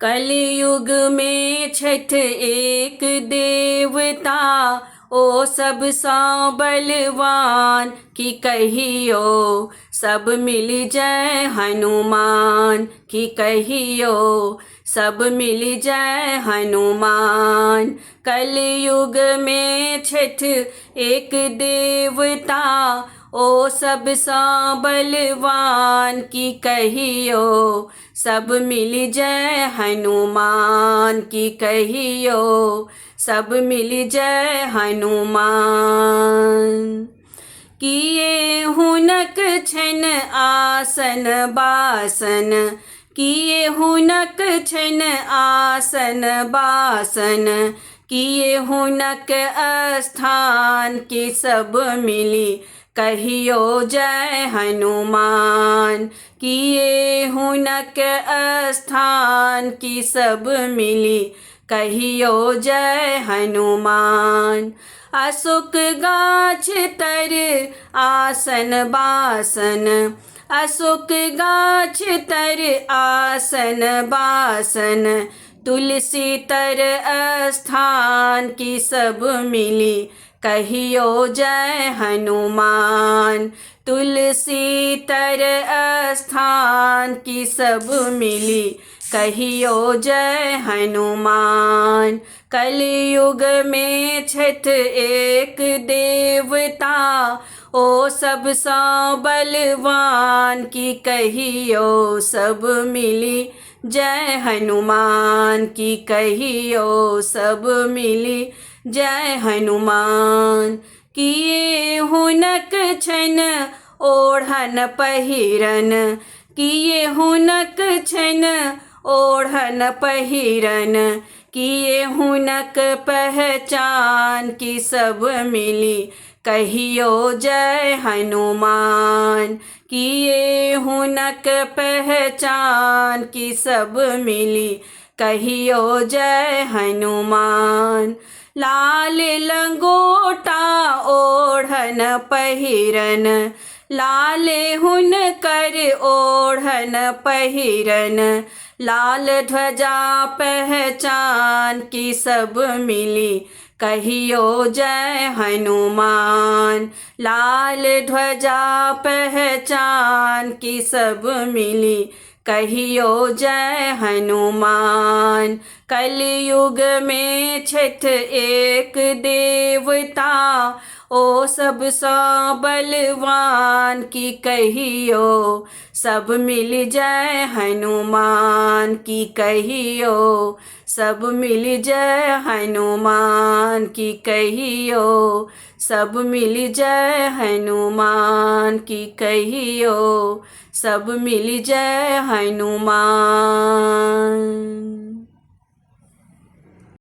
कलयुग में छठ एक देवता, ओ सब सा बलवान की कहियो, सब मिल जय हनुमान की कहियो, सब मिल जय हनुमान। कलयुग में छठ एक देवता, ओ सब सा बलवान की कहियो, सब मिल जय हनुमान की कहियो, सब मिल जय हनुमान। किए हुनक छन आसन बासन, किए हुनक छन आसन बासन, किए हुनक स्थान की सब मिली कहियो जय हनुमान। किए हुनक स्थान की सब मिली कहियो जय हनुमान। अशोक गाछ तर आसन बासन, अशोक गाछ तर आसन बासन, तुलसी तर स्थान की सब मिली कहियो जय हनुमान। तुलसी तर स्थान की सब मिली कहियो जय हनुमान। कलयुग में छठ एक देवता, ओ सब सा बलवान की कहियो, सब मिली जय हनुमान की कहियो, सब मिली जय हनुमान। किए हुनक छन ओढ़न पहिरन, किए हुनक छन ओढ़न पहिरन, किए हुनक पहचान की सब मिली कहियो जय हनुमान। किए हुनक पहचान की सब मिली कहियो जय हनुमान। लाल लंगोटा ओढ़न पहिरन, लाल हुनकर ओढ़न पहिरन, लाल ध्वजा पहचान की सब मिली कहियो जय हनुमान। लाल ध्वजा पहचान की सब मिली कहियो जय हनुमान। कलयुग में छठ एक देवता, ओ सब सा बलवान की कहियो, सब मिल जय हनुमान की कहियो, सब मिल जय हनुमान की कहियो, सब मिल जय हनुमान की कहियो, सब मिल जय हनुमान।